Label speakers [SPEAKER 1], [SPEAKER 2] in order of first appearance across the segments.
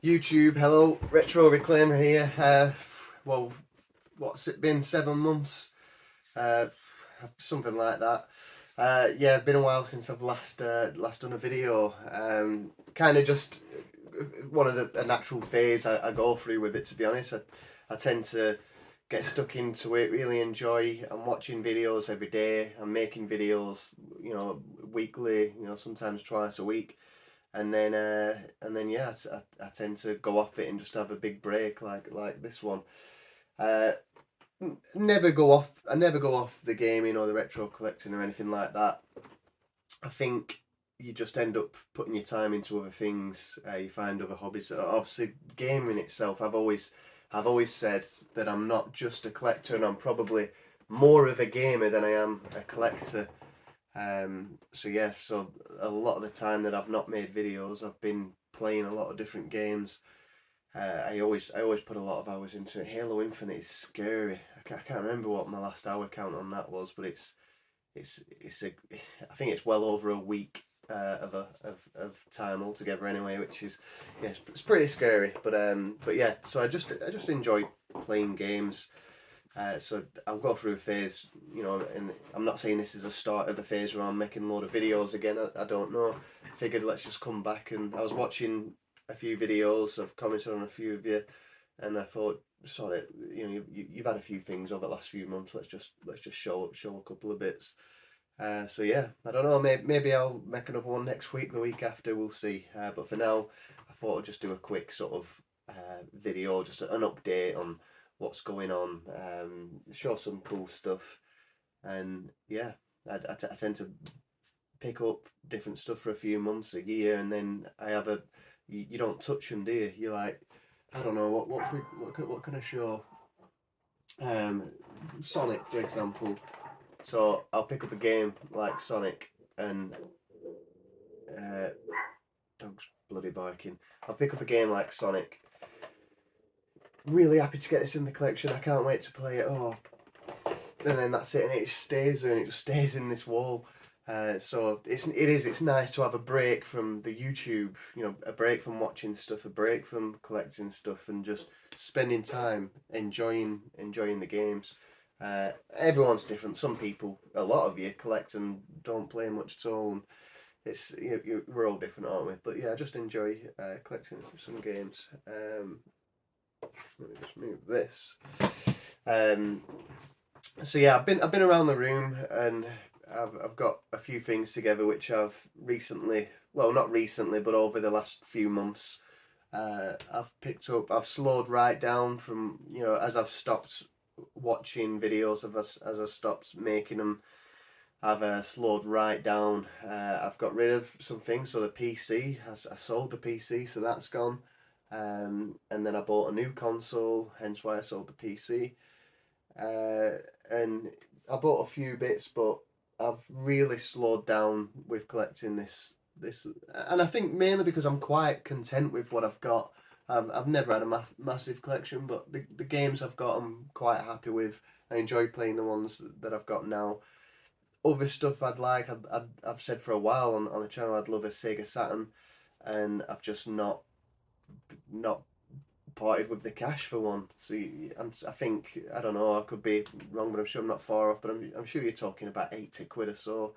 [SPEAKER 1] YouTube, hello, Retro Reclaimer here. Well, what's it been, 7 months? Something like that. Yeah, been a while since I've last done a video. Kind of just one of a natural phase I go through with it, to be honest. I tend to get stuck into it, really enjoy. I'm watching videos every day. I'm making videos, weekly, sometimes twice a week. And then yeah, I tend to go off it and just have a big break like this one. Uh, Never go off. I never go off the gaming or the retro collecting or anything like that. I think you just end up putting your time into other things. You find other hobbies. Obviously, gaming itself. I've always said that I'm not just a collector, and I'm probably more of a gamer than I am a collector. So a lot of the time that I've not made videos, I've been playing a lot of different games. I always put a lot of hours into it. Halo Infinite is scary. I can't remember what my last hour count on that was, but I think it's well over a week of time altogether anyway, which is, yes, it's pretty scary. But yeah, so I just enjoy playing games. So I'll go through a phase, and I'm not saying this is a start of a phase where I'm making a load of videos again. I don't know. Figured let's just come back, and I was watching a few videos. I've commented on a few of you, and I thought, sorry, you've had a few things over the last few months. Let's just show a couple of bits. So yeah, I don't know. Maybe I'll make another one next week, the week after. We'll see. But for now, I thought I'd just do a quick sort of video, just an update on what's going on, show some cool stuff, and yeah, I tend to pick up different stuff for a few months, a year, and then I have you don't touch them, do you? You're like, I don't know, what can I show? Sonic, for example. So I'll pick up a game like Sonic, and uh, dog's bloody barking. I'll pick up a game like Sonic. Really happy to get this in the collection. I can't wait to play it. Oh, and then that's it, and it just stays there, and it just stays in this wall. So it's nice to have a break from the YouTube, a break from watching stuff, a break from collecting stuff, and just spending time enjoying the games. Everyone's different. Some people, a lot of you, collect and don't play much at all. And we're all different, aren't we? But yeah, I just enjoy collecting some games. Let me just move this. So yeah, I've been around the room, and I've got a few things together which I've recently, well, not recently, but over the last few months, I've picked up. I've slowed right down from, as I've stopped watching videos of us, as I stopped making them. I've slowed right down. I've got rid of some things. So the PC, I sold the PC, so that's gone. And then I bought a new console, hence why I sold the PC. And I bought a few bits, but I've really slowed down with collecting this, and I think mainly because I'm quite content with what I've got. I've never had a massive collection, but the games I've got, I'm quite happy with. I enjoy playing the ones that I've got now. Other stuff I've said for a while on the channel, I'd love a Sega Saturn, and I've just not parted with the cash for one. So I think, I don't know, I could be wrong, but I'm sure I'm not far off. But I'm sure you're talking about 80 quid or so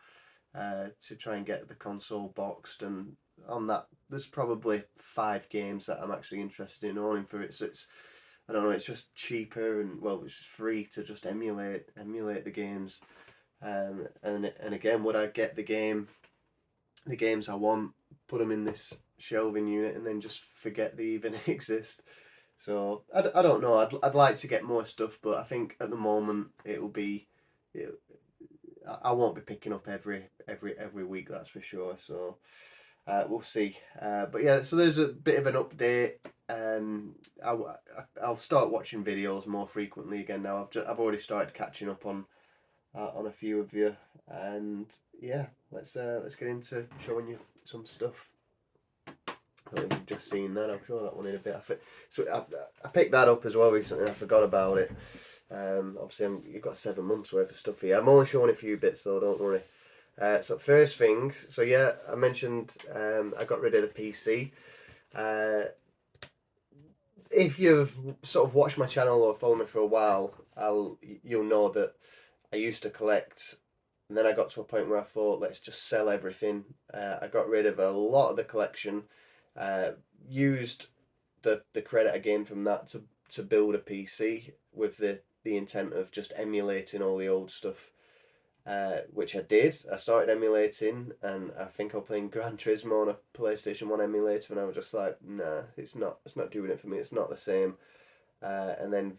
[SPEAKER 1] to try and get the console boxed. And on that, there's probably 5 games that I'm actually interested in owning for it. So I don't know, it's just cheaper, and well, it's just free to just emulate the games. And again, would I get the games I want, put them in this shelving unit, and then just forget they even exist? So I don't know. I'd like to get more stuff, but I think at the moment I won't be picking up every week, that's for sure. So we'll see. But yeah, so there's a bit of an update. I'll start watching videos more frequently again now. I've already started catching up on a few of you, and yeah, let's get into showing you some stuff. You've just seen that. I'll show that one in a bit. I picked that up as well recently. I forgot about it. Obviously, you've got 7 months worth of stuff here. I'm only showing a few bits though. Don't worry. So first thing. So yeah, I mentioned I got rid of the PC. if you've sort of watched my channel or followed me for a while, you'll know that I used to collect, and then I got to a point where I thought, let's just sell everything. I got rid of a lot of the collection, used the credit I gained from that to build a PC with the intent of just emulating all the old stuff, which I did. I started emulating, and I think I was playing Gran Turismo on a PlayStation 1 emulator, and I was just like, nah, it's not doing it for me. It's not the same. And then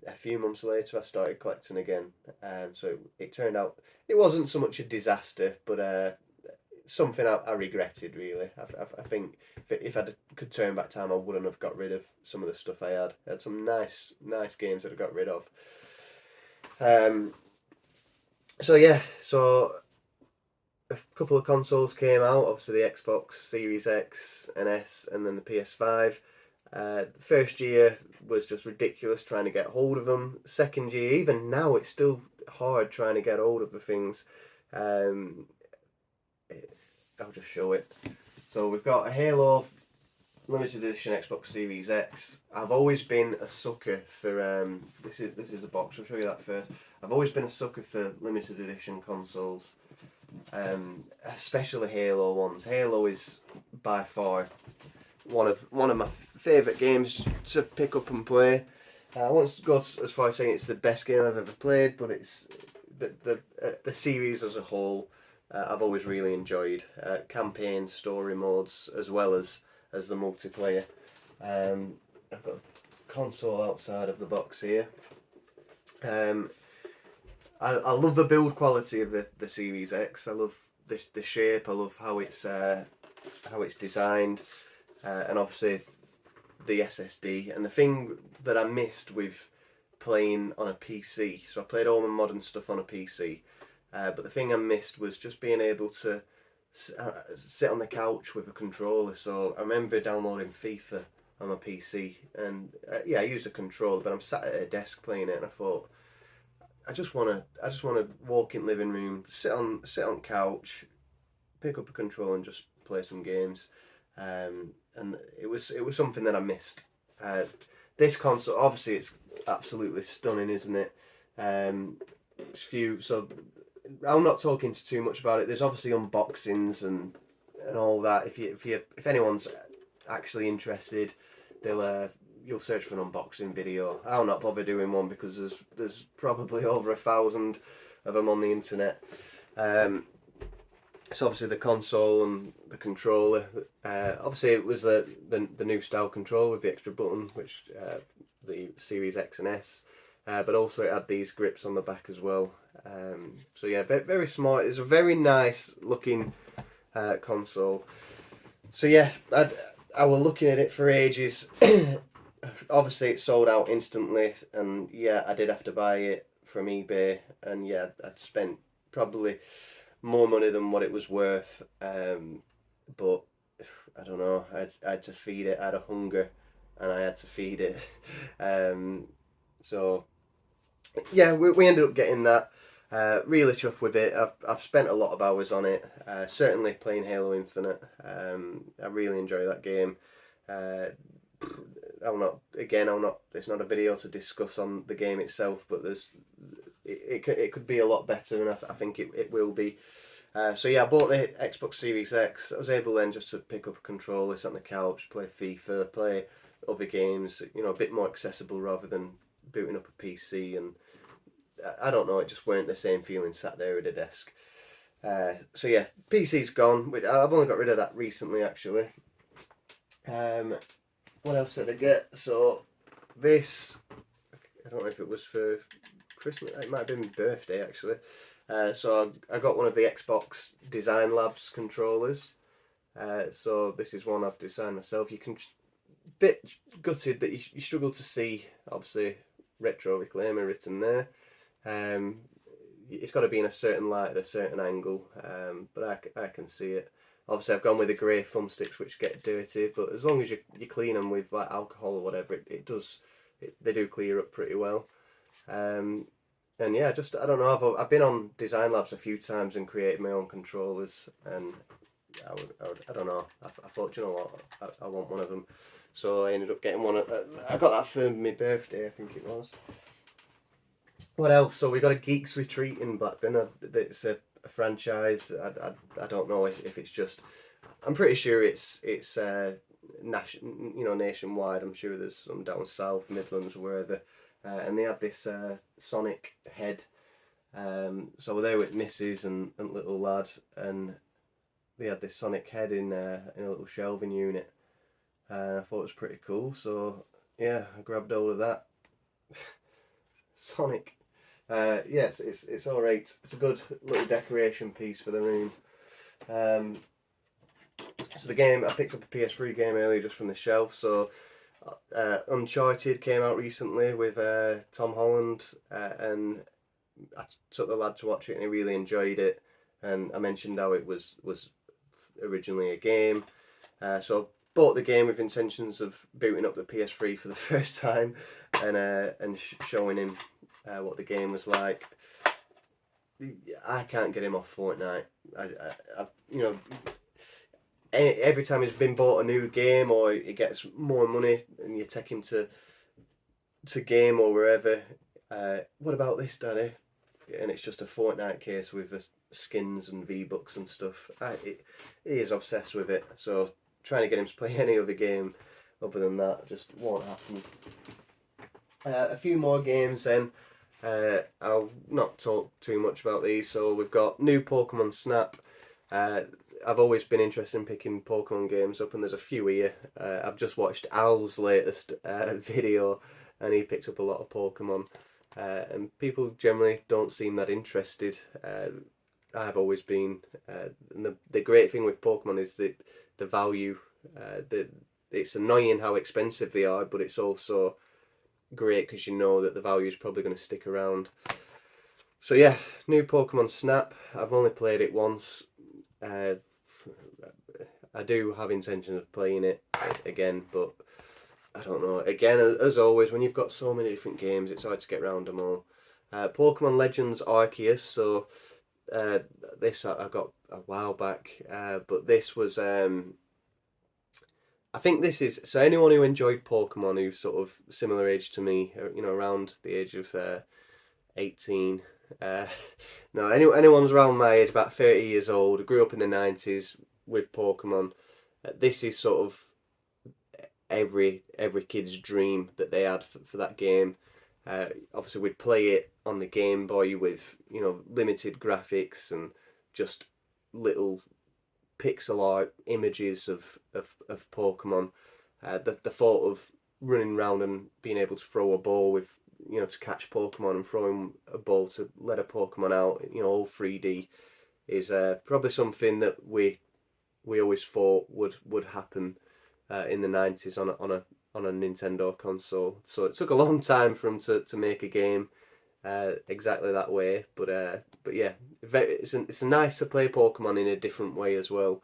[SPEAKER 1] a few months later, I started collecting again. So it turned out it wasn't so much a disaster, but something I regretted really. I think if I could turn back time, I wouldn't have got rid of some of the stuff I had. I had some nice games that I got rid of. So yeah, so a couple of consoles came out. Obviously, the Xbox Series X and S, and then the PS5. First year was just ridiculous trying to get hold of them. Second year, even now, it's still hard trying to get hold of the things. I'll just show it. So we've got a Halo limited edition Xbox Series X. I've always been a sucker for this is a box. I'll show you that first. I've always been a sucker for limited edition consoles, especially Halo ones. Halo is by far one of my favourite games to pick up and play. I won't go as far as saying it's the best game I've ever played, but it's the series as a whole. I've always really enjoyed campaign, story modes, as well as the multiplayer. I've got a console outside of the box here. I love the build quality of the Series X. I love the shape. I love how it's designed, and obviously the SSD. And the thing that I missed with playing on a PC, so I played all my modern stuff on a PC, but the thing I missed was just being able to sit on the couch with a controller. So I remember downloading FIFA on my PC, and yeah, I used a controller, but I'm sat at a desk playing it, and I thought, I just want to walk in living room, sit on couch, pick up a controller, and just play some games. And it was something that I missed. This console, obviously, it's absolutely stunning, isn't it? So I'm not talking too much about it. There's obviously unboxings and all that. If anyone's actually interested, you'll search for an unboxing video. I'll not bother doing one because there's probably over 1,000 of them on the internet. So obviously the console and the controller. Obviously it was the new style controller with the extra button, which the Series X and S. But also it had these grips on the back as well. So yeah, very, very smart. It's a very nice looking console. So yeah, I was looking at it for ages. Obviously it sold out instantly, and yeah, I did have to buy it from eBay, and yeah, I'd spent probably more money than what it was worth, but I don't know, I had to feed it. I had a hunger and I had to feed it. So yeah, we ended up getting that. Really chuffed with it. I've spent a lot of hours on it. Certainly playing Halo Infinite. I really enjoy that game. It's not a video to discuss on the game itself, but it could be a lot better, and I think it will be. So yeah, I bought the Xbox Series X. I was able then just to pick up a controller, sit on the couch, play FIFA, play other games, a bit more accessible rather than booting up a PC. And I don't know, it just weren't the same feeling sat there at a desk. So yeah, PC's gone. I've only got rid of that recently, actually. What else did I get? So this, I don't know if it was for Christmas. It might have been my birthday, actually. So I got one of the Xbox Design Labs controllers. So this is one I've designed myself. You can bit gutted that you struggle to see, obviously, retro reclaimer written there. It's got to be in a certain light at a certain angle, but I can see it. Obviously, I've gone with the grey thumbsticks, which get dirty, but as long as you clean them with like alcohol or whatever, they do clear up pretty well. And yeah, I don't know. I've been on Design Labs a few times and created my own controllers, and I don't know. I thought, you know what, I want one of them. so I ended up getting one. I got that for my birthday, I think it was. What else? So we got a Geeks Retreat in Blackburn. It's a franchise. I don't know if it's just. I'm pretty sure it's nationwide. I'm sure there's some down south, Midlands, wherever. And they had this Sonic head. So we're there with Mrs. and little lad, and they had this Sonic head in a little shelving unit. And I thought it was pretty cool. So yeah, I grabbed hold of that. Sonic. Yes, it's all right. It's a good little decoration piece for the room. So the game, I picked up a PS3 game earlier just from the shelf. So Uncharted came out recently with Tom Holland, and I took the lad to watch it, and he really enjoyed it. And I mentioned how it was originally a game. So bought the game with intentions of booting up the PS3 for the first time, and showing him what the game was like. I can't get him off Fortnite. I every time he's been bought a new game or he gets more money, and you take him to game or wherever. What about this, Daddy? And it's just a Fortnite case with skins and V-Bucks and stuff. He is obsessed with it. So trying to get him to play any other game other than that just won't happen. A few more games then. I'll not talk too much about these. So we've got new Pokemon Snap. I've always been interested in picking Pokemon games up, and there's a few here. I've just watched Al's latest video, and he picked up a lot of Pokemon. And people generally don't seem that interested. I've always been. And the great thing with Pokemon is that the value. It's annoying how expensive they are, but it's also great because you know that the value is probably going to stick around. So yeah, new Pokemon Snap. I've only played it once. I do have intention of playing it again, but I don't know. Again, as always, when you've got so many different games, it's hard to get around them all. Pokemon Legends Arceus. So this I got a while back, but this was. I think this is so anyone who enjoyed Pokemon who's sort of similar age to me, around the age of 18. No, anyone's around my age, about 30 years old, grew up in the 90s with Pokemon. This is sort of every kid's dream that they had for that game. Obviously, we'd play it on the Game Boy with limited graphics and just little pixel art images of Pokemon. The thought of running around and being able to throw a ball with to catch Pokemon and throwing a ball to let a Pokemon out, all 3D, is probably something that we always thought would happen in the 90s on a Nintendo console. So it took a long time for them to make a game exactly that way, but yeah, it's nice to play Pokemon in a different way as well.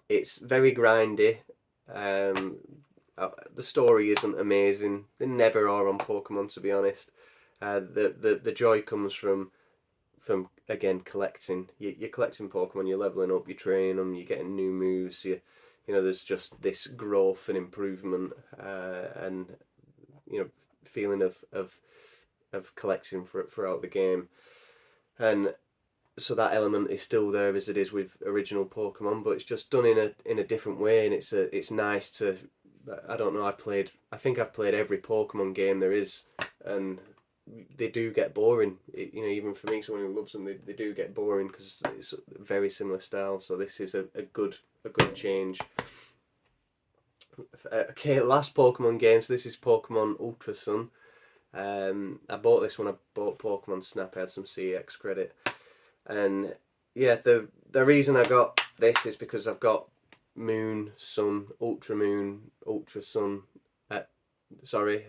[SPEAKER 1] It's very grindy. The story isn't amazing. They never are on Pokemon, to be honest. The joy comes from again collecting. You're collecting Pokemon. You're leveling up. You're training them. You're getting new moves. There's just this growth and improvement, and feeling of collecting throughout the game, and so that element is still there as it is with original Pokemon, but it's just done in a different way, and it's nice to. I don't know. I think I've played every Pokemon game there is, and they do get boring. Even for me, someone who loves them, they do get boring because it's a very similar style. So this is a good change. Okay, last Pokemon game. So this is Pokemon Ultra Sun. I bought this when I bought Pokemon Snap. I had some CX credit, and yeah, the reason I got this is because I've got Moon, Sun, Ultra Moon, Ultra Sun. Sorry.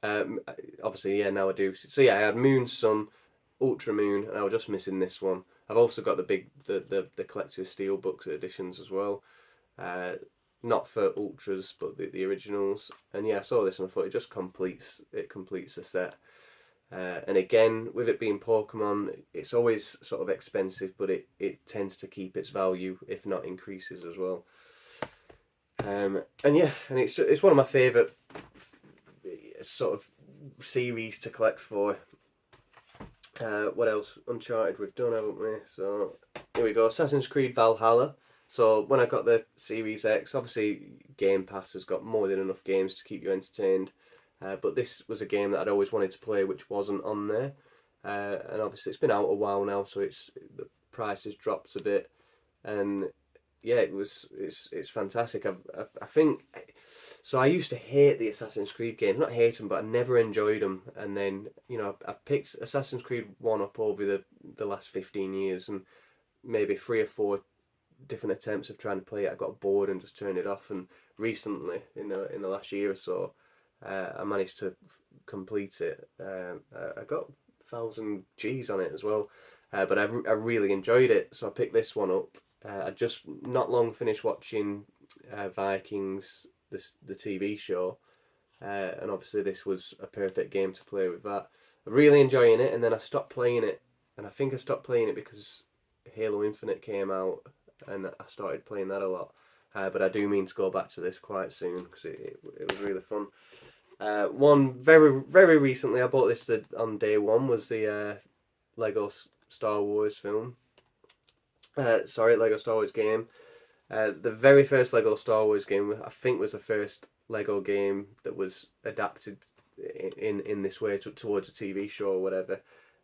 [SPEAKER 1] Obviously, yeah, now I do. So yeah, I had Moon, Sun, Ultra Moon, and I was just missing this one. I've also got the collector's steelbook editions as well. Not for ultras, but the originals. And yeah, I saw this and I thought it completes the set. And again, with it being Pokemon, it's always sort of expensive, but it tends to keep its value, if not increases as well. And yeah, and it's one of my favourite sort of series to collect for. What else? Uncharted we've done, haven't we? So here we go. Assassin's Creed Valhalla. So when I got the Series X, obviously Game Pass has got more than enough games to keep you entertained. But this was a game that I'd always wanted to play, which wasn't on there. And obviously it's been out a while now, so the price has dropped a bit. And yeah, it's fantastic. I think so. I used to hate the Assassin's Creed games, not hate them, but I never enjoyed them. And then I picked Assassin's Creed 1 up over the last 15 years, and maybe 3 or 4 different attempts of trying to play it. I got bored and just turned it off. And recently, in the last year or so, I managed to complete it. I got 1,000 G's on it as well, but I really enjoyed it. So I picked this one up. I just not long finished watching Vikings, the TV show, and obviously this was a perfect game to play with that. I'm really enjoying it, and then I stopped playing it, and I think I stopped playing it because Halo Infinite came out, and I started playing that a lot. But I do mean to go back to this quite soon because it was really fun. One very recently, I bought this on day one, was the Lego Star Wars film. Lego Star Wars game. The very first Lego Star Wars game, I think, was the first Lego game that was adapted in this way towards a TV show or whatever,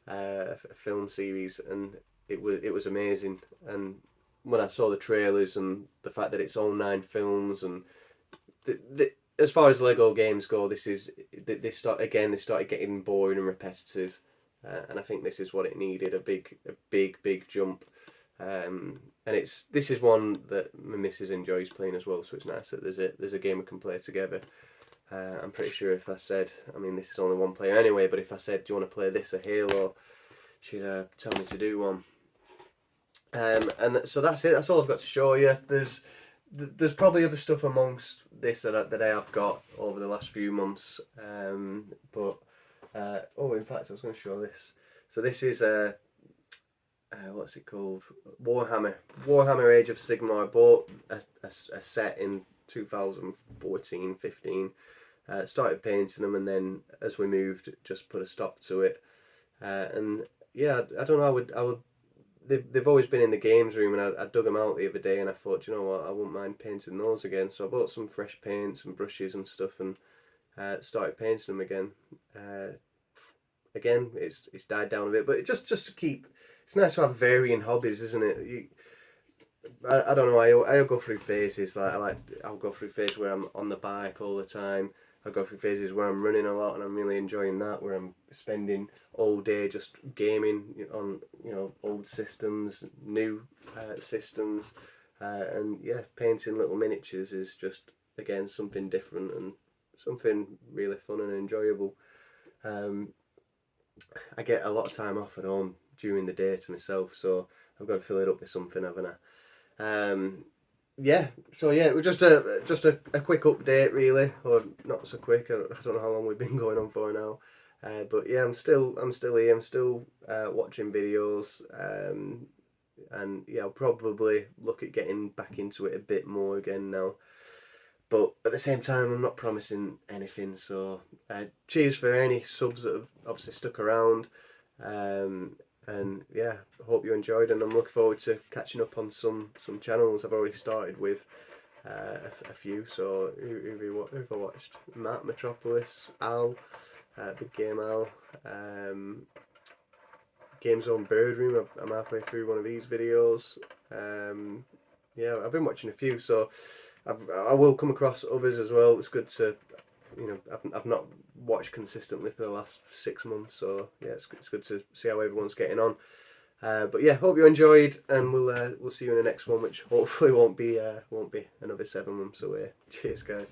[SPEAKER 1] a film series, and it was amazing. And when I saw the trailers and the fact that it's all 9 films, and as far as Lego games go, they started getting boring and repetitive, and I think this is what it needed, a big jump. And this is one that my missus enjoys playing as well, so it's nice that there's a game we can play together. I'm pretty sure if I said, I mean this is only one player anyway, but if I said, do you want to play this or Halo, she'd tell me to do one. And so that's it. That's all I've got to show you. There's probably other stuff amongst this that I have got over the last few months. But in fact, I was going to show this. So this is what's it called? Warhammer Age of Sigmar. I bought a set in 2014-15. Started painting them, and then as we moved, just put a stop to it. And yeah, I don't know. I would. They've always been in the games room, and I dug them out the other day, and I thought, you know what, I wouldn't mind painting those again. So I bought some fresh paints and brushes and stuff, and started painting them again. Again, it's died down a bit, but just to keep. It's nice to have varying hobbies, isn't it? I don't know. I'll go through phases. I'll go through phases where I'm on the bike all the time. I go through phases where I'm running a lot and I'm really enjoying that. Where I'm spending all day just gaming on old systems, new systems, and yeah, painting little miniatures is just again something different and something really fun and enjoyable. I get a lot of time off at home during the day to myself, so I've got to fill it up with something, haven't I? Yeah, so yeah, it was just a quick update, really, or not so quick. I don't know how long we've been going on for now, but yeah, I'm still here. I'm still watching videos, and yeah, I'll probably look at getting back into it a bit more again now. But at the same time, I'm not promising anything. So cheers for any subs that have obviously stuck around. And yeah, I hope you enjoyed, and I'm looking forward to catching up on some channels. I've already started with a few. So who have I watched? Matt, Metropolis, Al, Big Game Al, Game Zone Bird Room. I'm halfway through one of these videos. Yeah, I've been watching a few, so I will come across others as well. It's good to, I've not watched consistently for the last 6 months, so yeah, it's good to see how everyone's getting on. But yeah, hope you enjoyed, and we'll see you in the next one, which hopefully won't be another 7 months away. Cheers, guys.